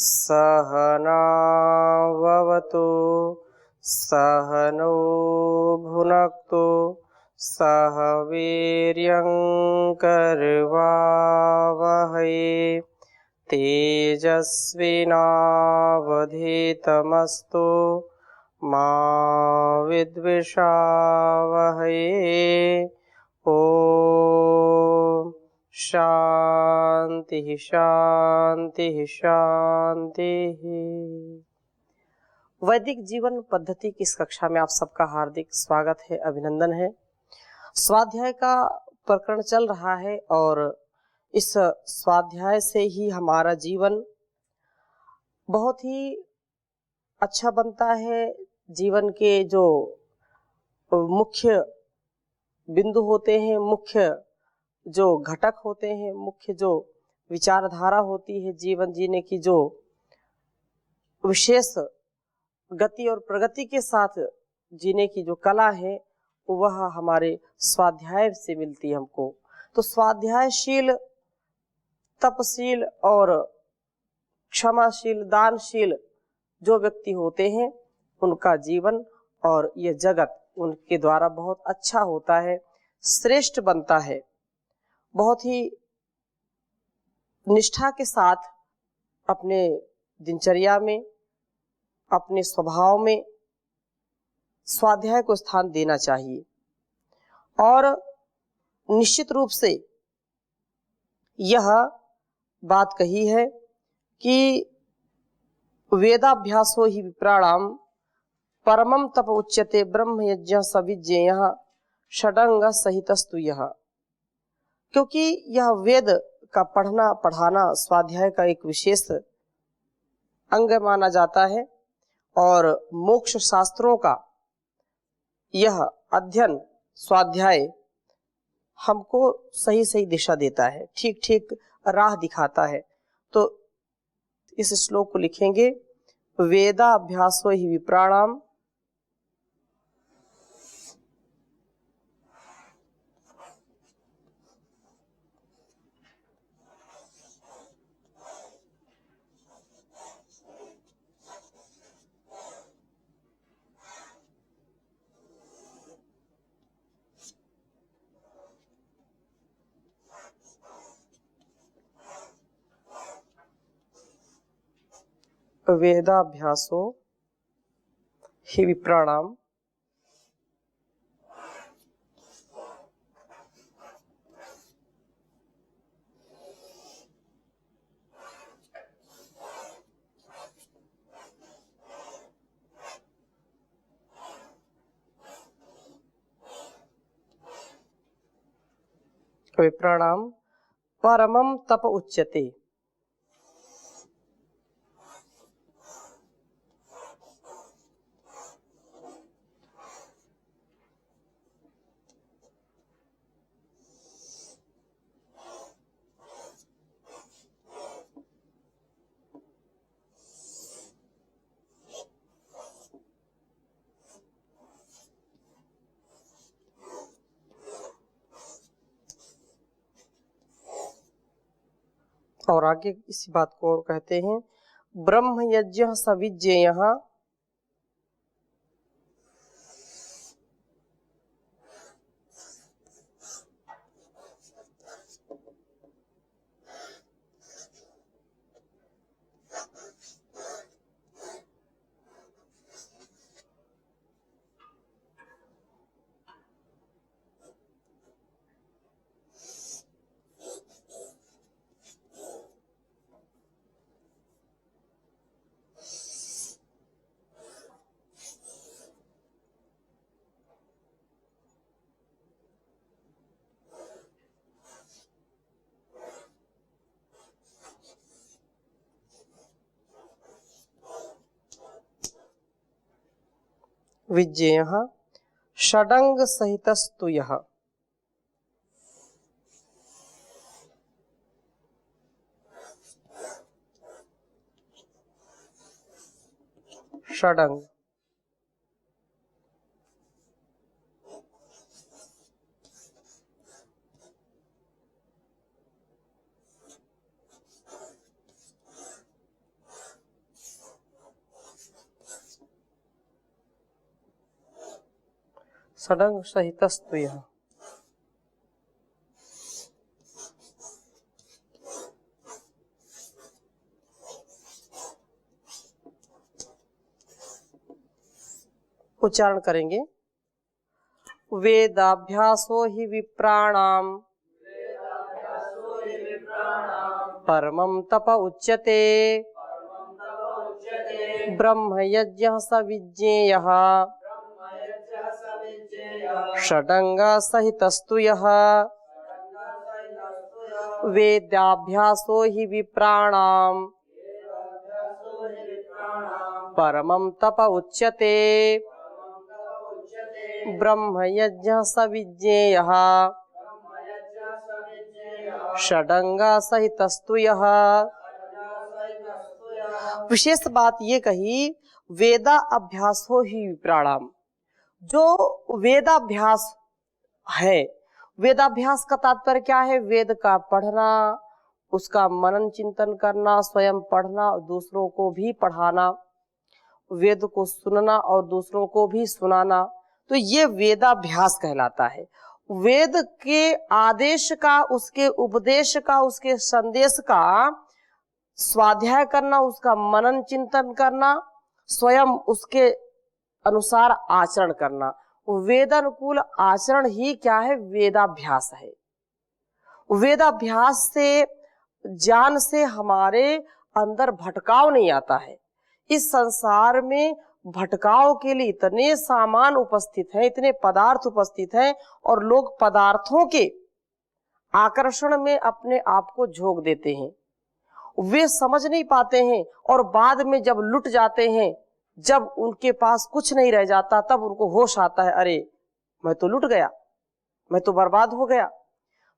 सहनाववतु सहनो भुनक्तु सह वीर्यङ्करवावहै तेजस्विनावधीतमस्तु मा विद्विषावहै। ओम शांति शांति शांति। वैदिक जीवन पद्धति की इस कक्षा में आप सबका हार्दिक स्वागत है, अभिनंदन है। स्वाध्याय का प्रकरण चल रहा है और इस स्वाध्याय से ही हमारा जीवन बहुत ही अच्छा बनता है। जीवन के जो मुख्य बिंदु होते हैं, मुख्य जो घटक होते हैं, मुख्य जो विचारधारा होती है, जीवन जीने की जो विशेष गति और प्रगति के साथ जीने की जो कला है, वह हमारे स्वाध्याय से मिलती है हमको। तो स्वाध्यायशील, तपशील और क्षमाशील, दानशील जो व्यक्ति होते हैं, उनका जीवन और यह जगत उनके द्वारा बहुत अच्छा होता है, श्रेष्ठ बनता है। बहुत ही निष्ठा के साथ अपने दिनचर्या में, अपने स्वभाव में स्वाध्याय को स्थान देना चाहिए। और निश्चित रूप से यह बात कही है कि वेदाभ्यासो ही विप्राणाम परमम तप उच्यते ब्रह्म यज्ञ सविज्ञेयः षडंग सहितस्तु यः। क्योंकि यह वेद का पढ़ना पढ़ाना स्वाध्याय का एक विशेष अंग माना जाता है और मोक्ष शास्त्रों का यह अध्ययन स्वाध्याय हमको सही सही दिशा देता है, ठीक ठीक राह दिखाता है। तो इस श्लोक को लिखेंगे, वेदाभ्यासो हि विप्राणाम वेदाभ्यासो हि विप्राणाम विप्राणाम परमम तप उच्यते। और आगे इसी बात को और कहते हैं, ब्रह्म यज्ञ सविज्ञेयः विज्ञेयः षडंग सहितस्तु यः। षडंग षडंग सहितस्तु यः। उच्चारण करेंगे। वेदाभ्यासो हि विप्राणाम परमं तप उच्यते ब्रह्म यज्ञः स विज्ञेयः षडंग सहितस्तु यः। वेदाभ्यासो हि विप्राणाम परमं तप उच्यते ब्रह्म यज्ञः स विज्ञेयः षडंग सहितस्तु यः। विशेष बात ये कही, वेदा अभ्यास हो ही विप्राणाम। जो वेदाभ्यास है, वेदाभ्यास का तात्पर्य क्या है? वेद का पढ़ना, उसका मनन चिंतन करना, स्वयं पढ़ना और दूसरों को भी पढ़ाना, वेद को सुनना और दूसरों को भी सुनाना, तो ये वेदाभ्यास कहलाता है। वेद के आदेश का, उसके उपदेश का, उसके संदेश का स्वाध्याय करना, उसका मनन चिंतन करना, स्वयं उसके अनुसार आचरण करना, वेदानुकूल आचरण ही क्या है? वेदाभ्यास है। वेदाभ्यास से, ज्ञान से हमारे अंदर भटकाव नहीं आता है। इस संसार में भटकाव के लिए इतने सामान उपस्थित हैं, इतने पदार्थ उपस्थित हैं, और लोग पदार्थों के आकर्षण में अपने आप को झोंक देते हैं। वे समझ नहीं पाते हैं और बाद में जब लुट जाते हैं, जब उनके पास कुछ नहीं रह जाता, तब उनको होश आता है, अरे मैं तो लुट गया, मैं तो बर्बाद हो गया।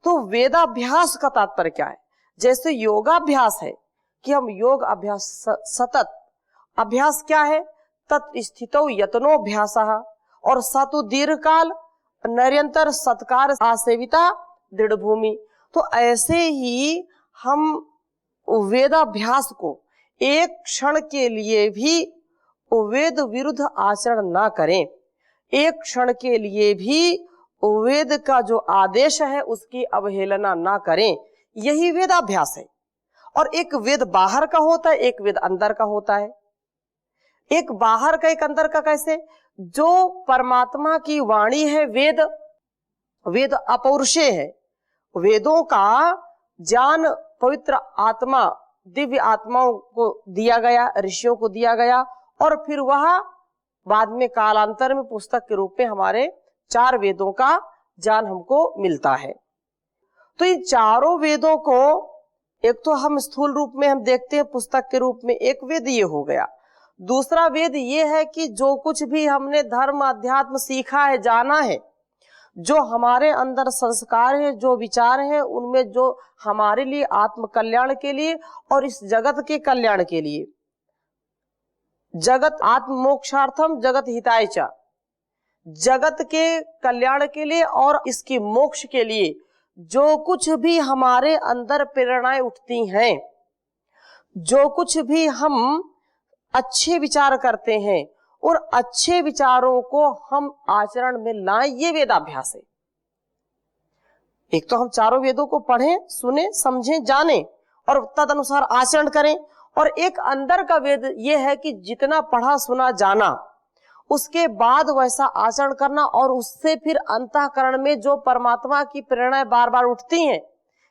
तो वेदाभ्यास का तात्पर्य क्या है? जैसे योगाभ्यास है कि हम योग अभ्यास, सतत अभ्यास क्या है? तत्स्थितौ यत्नोऽभ्यासः, और सतु दीर्घकाल निरंतर सत्कार आसेविता दृढ़ भूमि। तो ऐसे ही हम वेदाभ्यास को एक क्षण के लिए भी वेद विरुद्ध आचरण ना करें, एक क्षण के लिए भी वेद का जो आदेश है उसकी अवहेलना ना करें, यही वेदाभ्यास है। और एक वेद बाहर का होता है, एक वेद अंदर का होता है। एक बाहर का, एक अंदर का। कैसे? जो परमात्मा की वाणी है वेद, वेद अपौरुषेय है। वेदों का ज्ञान पवित्र आत्मा, दिव्य आत्माओं को दिया गया, ऋषियों को दिया गया, और फिर वह बाद में कालांतर में पुस्तक के रूप में हमारे 4 वेदों का ज्ञान हमको मिलता है। तो इन चारों वेदों को एक तो हम स्थूल रूप में हम देखते हैं पुस्तक के रूप में, एक वेद ये हो गया। दूसरा वेद ये है कि जो कुछ भी हमने धर्म अध्यात्म सीखा है, जाना है, जो हमारे अंदर संस्कार है, जो विचार है, उनमें जो हमारे लिए आत्म कल्याण के लिए और इस जगत के कल्याण के लिए, जगत आत्म मोक्षार्थम जगत हिताय च, जगत के कल्याण के लिए और इसकी मोक्ष के लिए जो कुछ भी हमारे अंदर प्रेरणाएं उठती हैं, जो कुछ भी हम अच्छे विचार करते हैं और अच्छे विचारों को हम आचरण में लाएं, ये वेदाभ्यास है। एक तो हम चारों वेदों को पढ़ें, सुने, समझें, जानें और तद अनुसार आचरण करें, और एक अंदर का वेद ये है कि जितना पढ़ा सुना जाना उसके बाद वैसा आचरण करना, और उससे फिर अंतःकरण में जो परमात्मा की प्रेरणाएं बार बार उठती हैं,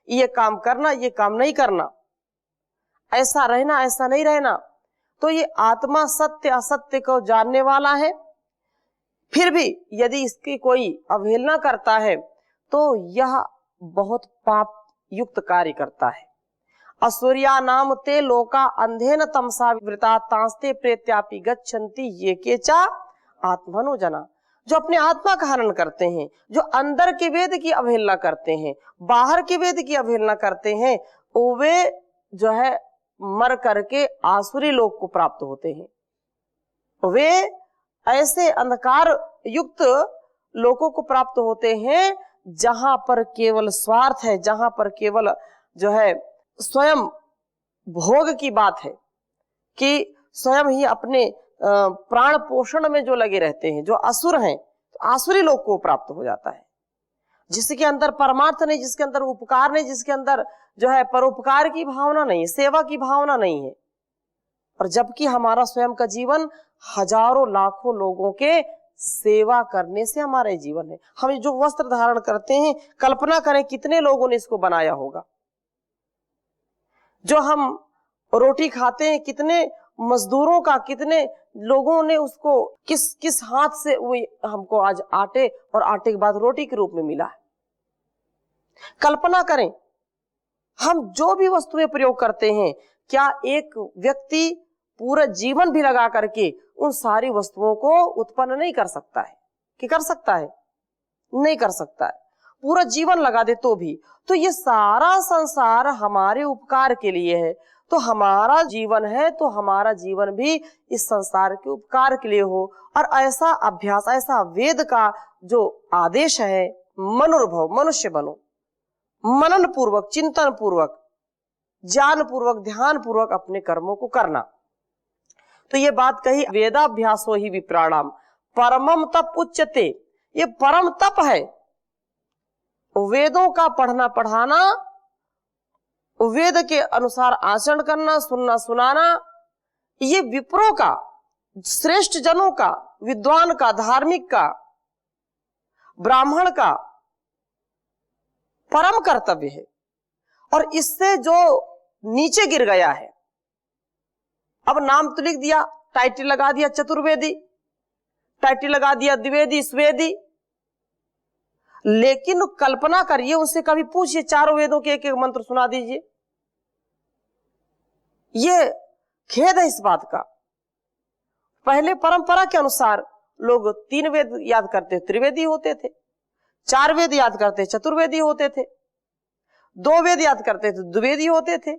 ये काम करना, ये काम नहीं करना, ऐसा रहना, ऐसा नहीं रहना, तो ये आत्मा सत्य असत्य को जानने वाला है। फिर भी यदि इसकी कोई अवहेलना करता है तो यह बहुत पाप युक्त कार्य करता है। असुरिया नाम ते लोका अंधेन तमसा वृता तांस्ते प्रेत्यापि गच्छन्ति ये केचा आत्मनो जना। जो अपने आत्मा का हनन करते हैं, जो अंदर के वेद की अवहेलना करते हैं, बाहर के वेद की अवहेलना करते हैं, वे जो है मर करके आसुरी लोक को प्राप्त होते हैं। वे ऐसे अंधकार युक्त लोकों को प्राप्त होते हैं जहां पर केवल स्वार्थ है, जहां पर केवल जो है स्वयं भोग की बात है, कि स्वयं ही अपने प्राण पोषण में जो लगे रहते हैं, जो असुर हैं। तो आसुरी लोक को प्राप्त हो जाता है, जिसके अंदर परमार्थ नहीं, जिसके अंदर उपकार नहीं, जिसके अंदर जो है परोपकार की भावना नहीं, सेवा की भावना नहीं है। और जबकि हमारा स्वयं का जीवन हजारों लाखों लोगों के सेवा करने से हमारा जीवन है। हम जो वस्त्र धारण करते हैं, कल्पना करें कितने लोगों ने इसको बनाया होगा। जो हम रोटी खाते हैं, कितने मजदूरों का, कितने लोगों ने उसको किस किस हाथ से वो हमको आज आटे और आटे के बाद रोटी के रूप में मिला है। कल्पना करें, हम जो भी वस्तुएं प्रयोग करते हैं, क्या एक व्यक्ति पूरा जीवन भी लगा करके उन सारी वस्तुओं को उत्पन्न नहीं कर सकता है? कि कर सकता है? नहीं कर सकता है। पूरा जीवन लगा दे तो भी। तो ये सारा संसार हमारे उपकार के लिए है। तो हमारा जीवन है, तो हमारा जीवन भी इस संसार के उपकार के लिए हो। और ऐसा अभ्यास, ऐसा वेद का जो आदेश है, मनोनुभव, मनुष्य बनो, मनन पूर्वक, चिंतन पूर्वक, ज्ञान पूर्वक, ध्यान पूर्वक अपने कर्मों को करना। तो ये बात कही, वेदाभ्यासो ही विप्राणाम परमम तप उच्यते। ये परम तप है, वेदों का पढ़ना पढ़ाना, वेद के अनुसार आचरण करना, सुनना सुनाना, ये विप्रों का, श्रेष्ठ जनों का, विद्वान का, धार्मिक का, ब्राह्मण का परम कर्तव्य है। और इससे जो नीचे गिर गया है, अब नाम तो लिख दिया, टाइटल लगा दिया चतुर्वेदी, टाइटल लगा दिया द्विवेदी, स्वेदी, लेकिन कल्पना करिए, उनसे कभी पूछिए चारों वेदों के एक एक मंत्र सुना दीजिए। ये खेद है इस बात का। पहले परंपरा के अनुसार लोग 3 वेद याद करते त्रिवेदी होते थे, 4 वेद याद करते चतुर्वेदी होते थे, 2 वेद याद करते थे द्विवेदी होते थे,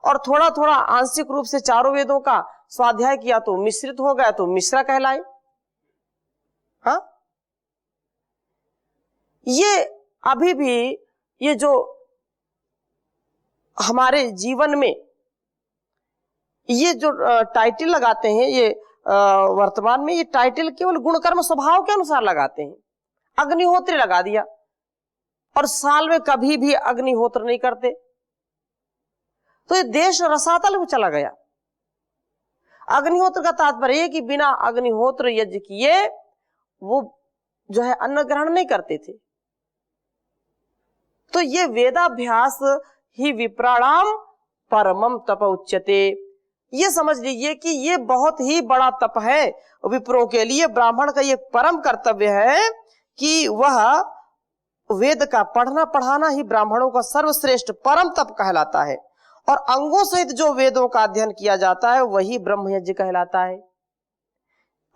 और थोड़ा थोड़ा आंशिक रूप से चारों वेदों का स्वाध्याय किया तो मिश्रित हो गया, तो मिश्रा कहलाए। हाँ, ये अभी भी ये जो हमारे जीवन में ये जो टाइटल लगाते हैं, ये वर्तमान में ये टाइटल केवल गुणकर्म स्वभाव के अनुसार लगाते हैं। अग्निहोत्री लगा दिया, और साल में कभी भी अग्निहोत्र नहीं करते, तो ये देश रसातल में चला गया। अग्निहोत्र का तात्पर्य है कि बिना अग्निहोत्र यज्ञ किए वो जो है अन्न ग्रहण नहीं करते थे। तो ये वेदाभ्यास ही विप्राणाम परमम तप उच्यते। ये समझ लीजिए कि ये बहुत ही बड़ा तप है विप्रों के लिए। ब्राह्मण का ये परम कर्तव्य है कि वह वेद का पढ़ना पढ़ाना ही ब्राह्मणों का सर्वश्रेष्ठ परम तप कहलाता है। और अंगों सहित जो वेदों का अध्ययन किया जाता है वही ब्रह्म यज्ञ कहलाता है।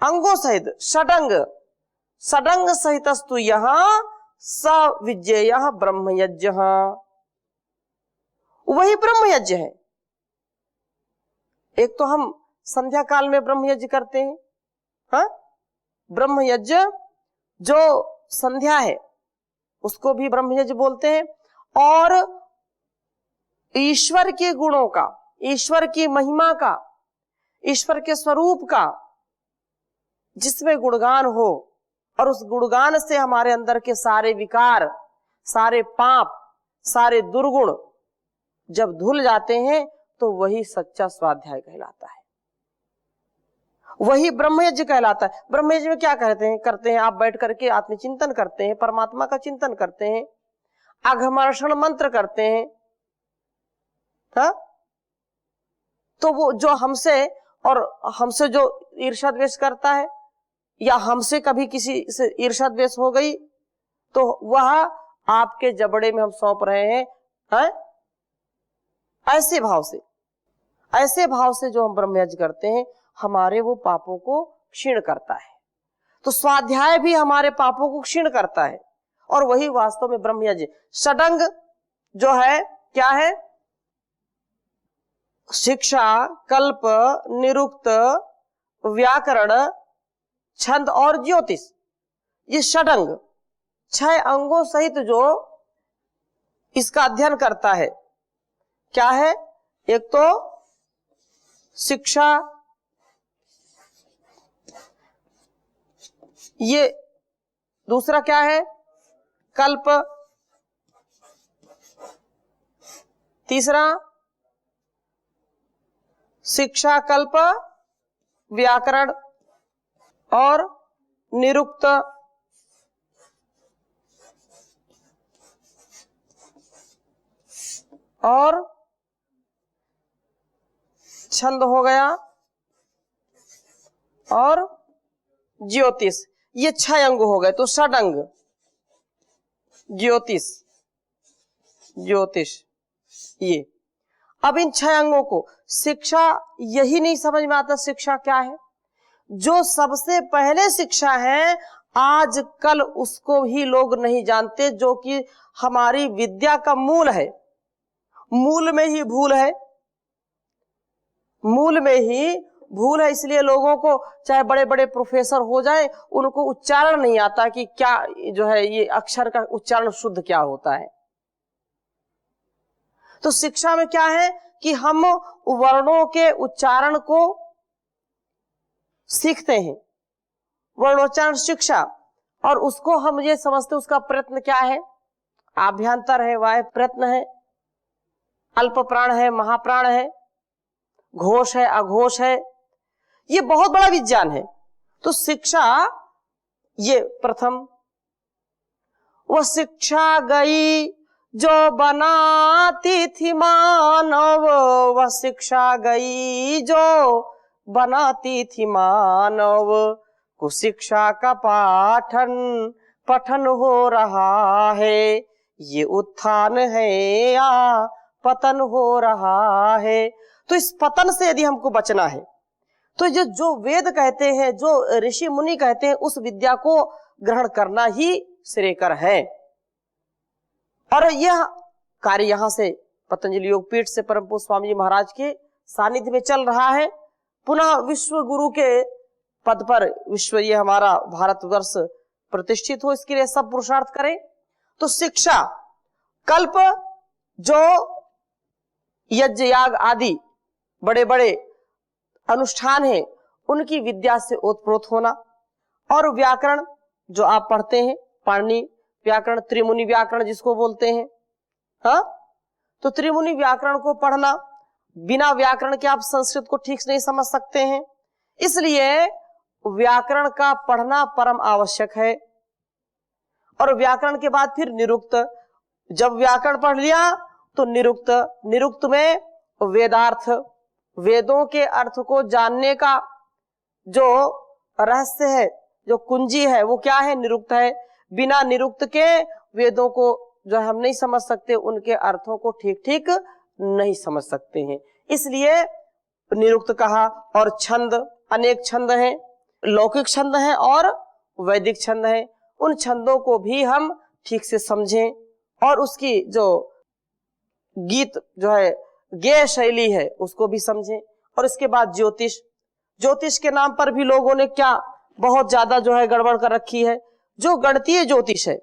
अंगों सहित, षडंग, षडंग सहितस्तु यहाँ स विज्ञेय ब्रह्म यज्ञ, वही ब्रह्म यज्ञ है। एक तो हम संध्या काल में ब्रह्म यज्ञ करते हैं, हाँ, ब्रह्म यज्ञ जो संध्या है उसको भी ब्रह्म यज्ञ बोलते हैं। और ईश्वर के गुणों का, ईश्वर की महिमा का, ईश्वर के स्वरूप का जिसमें गुणगान हो, और उस गुणगान से हमारे अंदर के सारे विकार, सारे पाप, सारे दुर्गुण जब धुल जाते हैं तो वही सच्चा स्वाध्याय कहलाता है, वही ब्रह्मयज्ञ कहलाता है। ब्रह्मयज्ञ में क्या करते हैं आप बैठ करके आत्मचिंतन करते हैं, परमात्मा का चिंतन करते हैं, अघमर्षण मंत्र करते हैं। हाँ? तो वो जो हमसे जो ईर्ष्या द्वेष करता है, या हमसे कभी किसी से ईर्ष्या द्वेष हो गई, तो वह आपके जबड़े में हम सौंप रहे हैं, हैं? ऐसे भाव से जो हम ब्रह्मयज्ञ करते हैं, हमारे वो पापों को क्षीण करता है। तो स्वाध्याय भी हमारे पापों को क्षीण करता है, और वही वास्तव में ब्रह्मयज्ञ। षडंग जो है क्या है? शिक्षा, कल्प, निरुक्त, व्याकरण, छंद और ज्योतिष, ये षडंग 6 अंगों सहित जो इसका अध्ययन करता है, क्या है? एक तो शिक्षा, ये दूसरा क्या है? कल्प। तीसरा शिक्षा कल्प, व्याकरण और निरुक्त। और छंद हो गया और ज्योतिष। ये 6 अंग हो गए। तो षडंग, ज्योतिष, ज्योतिष, ये। अब इन 6 अंगों को शिक्षा, यही नहीं समझ में आता शिक्षा क्या है। जो सबसे पहले शिक्षा है आज कल उसको ही लोग नहीं जानते, जो कि हमारी विद्या का मूल है। मूल में ही भूल है, मूल में ही भूल है। इसलिए लोगों को चाहे बड़े बड़े प्रोफेसर हो जाए, उनको उच्चारण नहीं आता कि क्या जो है ये अक्षर का उच्चारण शुद्ध क्या होता है। तो शिक्षा में क्या है कि हम वर्णों के उच्चारण को सीखते हैं, वर्णोच्चारण शिक्षा, और उसको हम ये समझते हैं उसका प्रयत्न क्या है। आभ्यंतर है, वाय प्रयत्न है, अल्प प्राण है, महाप्राण है, घोष है, अघोष है। ये बहुत बड़ा विज्ञान है। तो शिक्षा ये प्रथम। वह शिक्षा गई जो बनाती थी मानव, वह शिक्षा गई जो बनाती थी मानव, कुशिक्षा का पाठन पठन हो रहा है, ये उत्थान है या पतन हो रहा है। तो इस पतन से यदि हमको बचना है तो ये जो वेद कहते हैं, जो ऋषि मुनि कहते हैं, उस विद्या को ग्रहण करना ही श्रेयकर है। और यह कार्य यहां से पतंजलि योगपीठ से परम पूज्य स्वामी जी महाराज के सानिध्य में चल रहा है। पुनः विश्व गुरु के पद पर विश्व, ये हमारा भारतवर्ष प्रतिष्ठित हो, इसके लिए सब पुरुषार्थ करें। तो शिक्षा कल्प, जो यज्ञ याग आदि बड़े बड़े अनुष्ठान है उनकी विद्या से ओतप्रोत होना। और व्याकरण जो आप पढ़ते हैं, पाणिनि व्याकरण, त्रिमुनि व्याकरण जिसको बोलते हैं, हाँ, तो त्रिमुनि व्याकरण को पढ़ना। बिना व्याकरण के आप संस्कृत को ठीक से नहीं समझ सकते हैं, इसलिए व्याकरण का पढ़ना परम आवश्यक है। और व्याकरण के बाद फिर निरुक्त। जब व्याकरण पढ़ लिया तो निरुक्त, निरुक्त में वेदार्थ, वेदों के अर्थ को जानने का जो रहस्य है, जो कुंजी है, वो क्या है? निरुक्त है। बिना निरुक्त के वेदों को जो हम नहीं समझ सकते, उनके अर्थों को ठीक ठीक नहीं समझ सकते हैं, इसलिए निरुक्त कहा। और छंद, अनेक छंद हैं, लौकिक छंद हैं और वैदिक छंद हैं। उन छंदों को भी हम ठीक से समझें और उसकी जो गीत जो है, गेय शैली है, उसको भी समझें। और इसके बाद ज्योतिष, ज्योतिष के नाम पर भी लोगों ने क्या बहुत ज्यादा जो है गड़बड़ कर रखी है। जो गणितीय ज्योतिष है,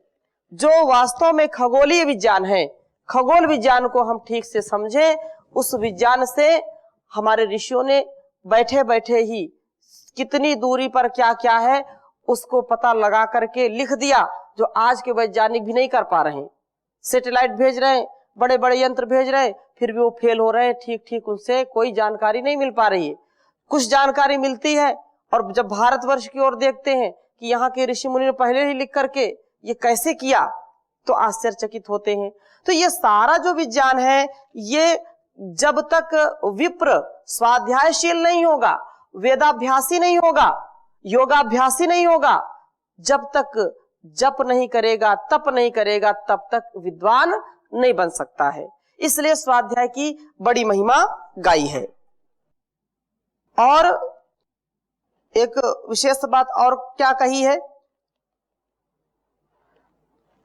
जो वास्तव में खगोलीय विज्ञान है, खगोल विज्ञान को हम ठीक से समझें। उस विज्ञान से हमारे ऋषियों ने बैठे बैठे ही कितनी दूरी पर क्या क्या है उसको पता लगा करके लिख दिया, जो आज के वैज्ञानिक भी नहीं कर पा रहे हैं। सैटेलाइट भेज रहे हैं, बड़े बड़े यंत्र भेज रहे हैं, फिर भी वो फेल हो रहे हैं, ठीक ठीक उनसे कोई जानकारी नहीं मिल पा रही है। कुछ जानकारी मिलती है, और जब भारतवर्ष की ओर देखते हैं कि यहाँ के ऋषि मुनि ने पहले ही लिख करके ये कैसे किया, तो आश्चर्यचकित होते हैं। तो ये सारा जो विज्ञान है, ये जब तक विप्र स्वाध्यायशील नहीं होगा, वेदाभ्यासी नहीं होगा, योगाभ्यासी नहीं होगा, जब तक जप नहीं करेगा, तप नहीं करेगा, तब तक विद्वान नहीं बन सकता है। इसलिए स्वाध्याय की बड़ी महिमा गाई है। और एक विशेष बात और क्या कही है?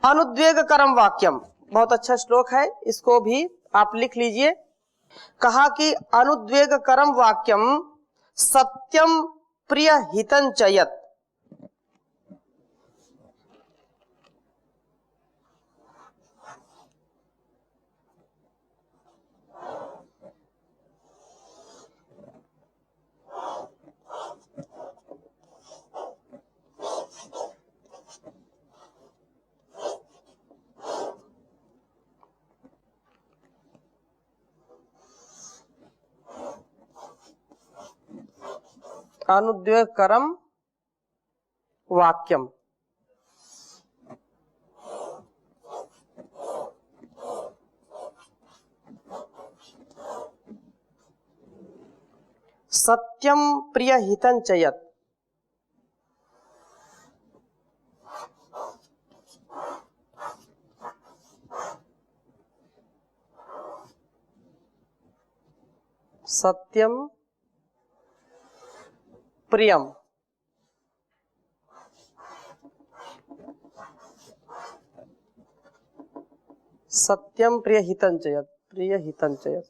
अनुद्वेग करम वाक्यम, बहुत अच्छा श्लोक है, इसको भी आप लिख लीजिए। कहा कि अनुद्वेग करम वाक्यम सत्यम प्रिय हितं च यत्। अनुद्वेगकरम वाक्यम। सत्यम प्रिय हितं च यत्। सत्यम प्रियम सत्यम प्रिय हितं च यत्। प्रिय हितं च यत्।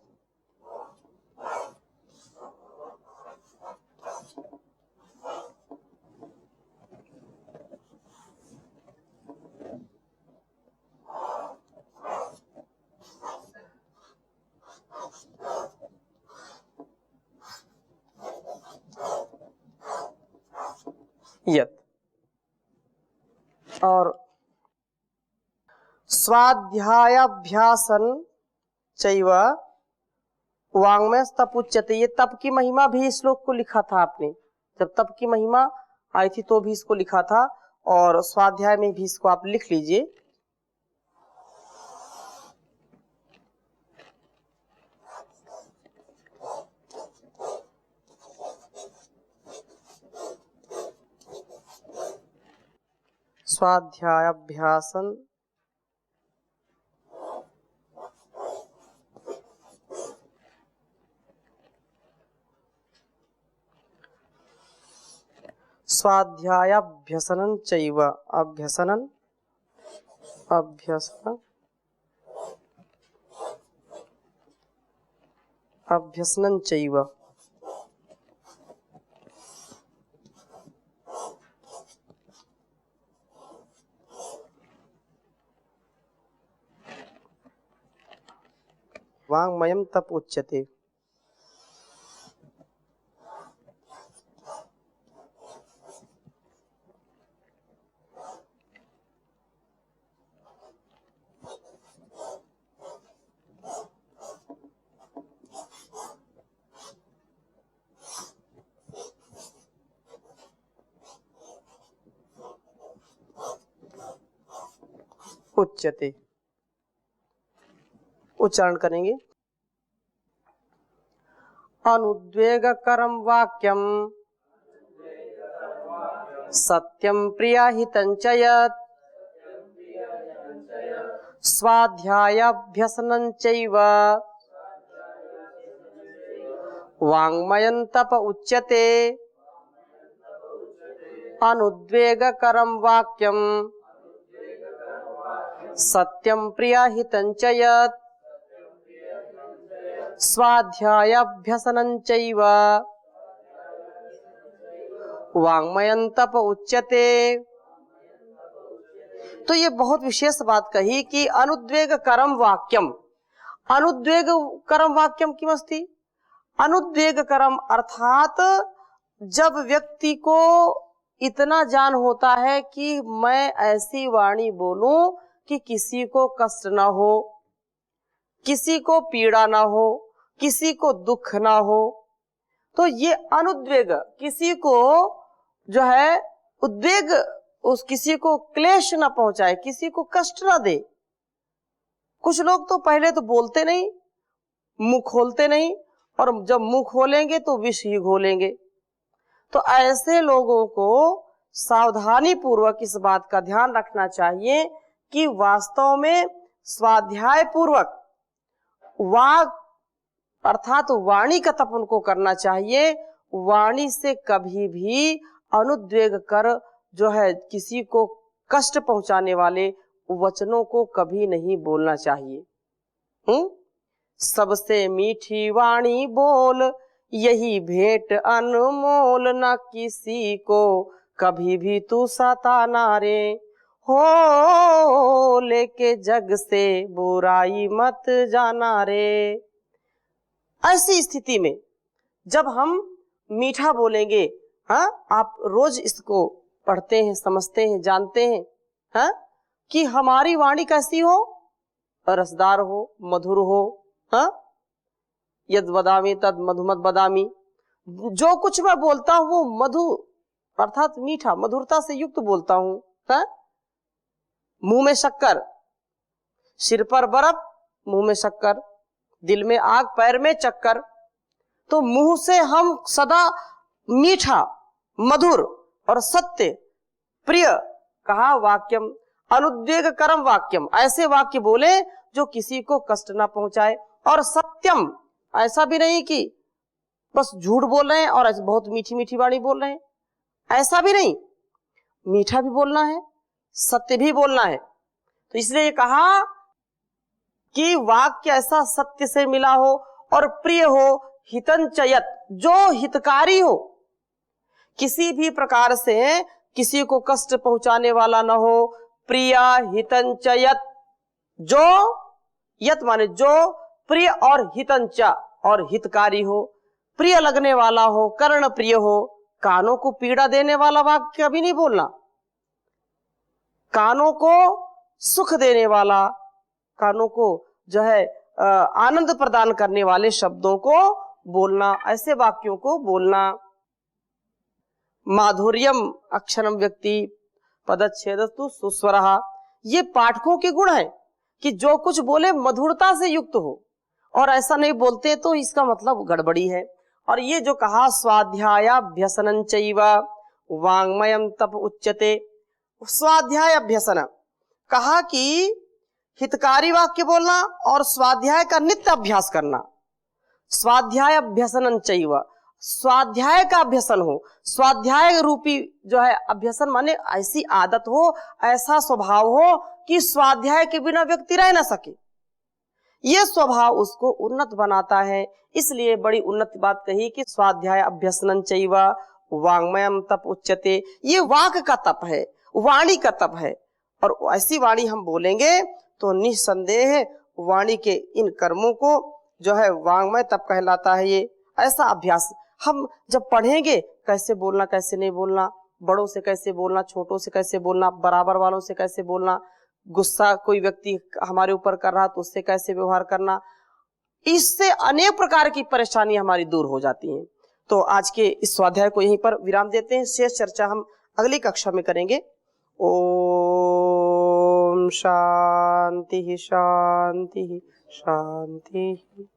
यत्। और स्वाध्यायाभ्यासन चैव वाङ्मय तप उच्यते। ये तप की महिमा भी इस श्लोक को लिखा था आपने, जब तप की महिमा आई थी तो भी इसको लिखा था, और स्वाध्याय में भी इसको आप लिख लीजिए। स्वाध्यायाभ्यासन स्वाध्यायाभ्यसनं चैव। अभ्यसनं अभ्यसन अभ्यसनं चैव। वाङ्मयं तप उच्यते। उच्यते उच्चारण करेंगे। अनुद्वेगकरं वाक्यम सत्यं प्रियहितं च यत्। स्वाध्यायाभ्यसनं चैव वाङ्मयं तप उच्यते। अनुद्वेगकरं वाक्यम सत्यं प्रियहितं च यत्। स्वाध्यायाभ्यसनं चैव वाङ्मयं तप उच्यते। तो ये बहुत विशेष बात कही कि अनुद्वेगकरं वाक्यम। अनुद्वेगकरं वाक्यम किमस्ति? अनुद्वेगकरम अर्थात जब व्यक्ति को इतना ज्ञान होता है कि मैं ऐसी वाणी बोलूं कि किसी को कष्ट ना हो, किसी को पीड़ा ना हो, किसी को दुख ना हो, तो ये अनुद्वेग, किसी को जो है उद्वेग, उस किसी को क्लेश ना पहुंचाए, किसी को कष्ट ना दे। कुछ लोग तो पहले तो बोलते नहीं, मुंह खोलते नहीं, और जब मुंह खोलेंगे तो विष ही घोलेंगे। तो ऐसे लोगों को सावधानी पूर्वक इस बात का ध्यान रखना चाहिए कि वास्तव में स्वाध्याय पूर्वक वाक अर्थात वाणी का तप उनको करना चाहिए। वाणी से कभी भी अनुद्वेग कर जो है किसी को कष्ट पहुंचाने वाले वचनों को कभी नहीं बोलना चाहिए। सबसे मीठी वाणी बोल, यही भेंट अनमोल, न किसी को कभी भी तू सताना रे। हो लेके जग से बुराई मत जाना रे। ऐसी स्थिति में जब हम मीठा बोलेंगे, हाँ, आप रोज इसको पढ़ते हैं, समझते हैं, जानते हैं, हाँ, कि हमारी वाणी कैसी हो, रसदार हो, मधुर हो, हाँ, यद वदामि तद मधुमत बदामी। जो कुछ मैं बोलता हूं वो मधु अर्थात मीठा, मधुरता से युक्त बोलता हूं। है? मुंह में शक्कर, सिर पर बर्फ, मुंह में शक्कर, दिल में आग, पैर में चक्कर। तो मुंह से हम सदा मीठा, मधुर और सत्य प्रिय कहा वाक्यम अनुद्वेगकरम वाक्यम, ऐसे वाक्य बोले जो किसी को कष्ट ना पहुंचाए। और सत्यम, ऐसा भी नहीं कि बस झूठ बोल रहे हैं और ऐसे बहुत मीठी मीठी वाणी बोल रहे हैं, ऐसा भी नहीं, मीठा भी बोलना है, सत्य भी बोलना है। तो इसलिए ये कहा कि वाक्य ऐसा सत्य से मिला हो और प्रिय हो, हितंचयत, जो हितकारी हो, किसी भी प्रकार से किसी को कष्ट पहुंचाने वाला ना हो। प्रिया हितंचयत, जो यत माने जो, प्रिय और हितंचा और हितकारी हो, प्रिय लगने वाला हो, कर्ण प्रिय हो। कानों को पीड़ा देने वाला वाक्य कभी नहीं बोलना, कानों को सुख देने वाला, कानों को जो है आनंद प्रदान करने वाले शब्दों को बोलना, ऐसे वाक्यों को बोलना। माधुर्यम अक्षरम व्यक्ति पदच्छेदस्तु सुस्वरः, ये पाठकों के गुण है कि जो कुछ बोले मधुरता से युक्त हो, और ऐसा नहीं बोलते तो इसका मतलब गड़बड़ी है। और ये जो कहा स्वाध्यायाभ्यसनं चैव वाङ्मयं तप उच्यते, स्वाध्यायाभ्यसन कहा कि हितकारी वाक्य बोलना और स्वाध्याय का नित्य अभ्यास करना। स्वाध्यायाभ्यसनं चैव, स्वाध्याय का अभ्यसन हो, स्वाध्याय रूपी जो है अभ्यसन माने ऐसी आदत हो, ऐसा स्वभाव हो कि स्वाध्याय के बिना व्यक्ति रह ना सके। यह स्वभाव उसको उन्नत बनाता है। इसलिए बड़ी उन्नत बात कही कि स्वाध्याय अभ्यसनं चैव वाङ्मयं तप उच्यते। ये वाक का तप है, वाणी का तप है। और ऐसी वाणी हम बोलेंगे तो निस्संदेह वाणी के इन कर्मों को जो है वाङ्मय तप कहलाता है। ये ऐसा अभ्यास हम जब पढ़ेंगे, कैसे बोलना कैसे नहीं बोलना, बड़ों से कैसे बोलना, छोटों से कैसे बोलना, बराबर वालों से कैसे बोलना, गुस्सा कोई व्यक्ति हमारे ऊपर कर रहा तो उससे कैसे व्यवहार करना, इससे अनेक प्रकार की परेशानियां हमारी दूर हो जाती हैं। तो आज के इस स्वाध्याय को यहीं पर विराम देते हैं। शेष चर्चा हम अगली कक्षा में करेंगे। ओम शांति शांति शांति।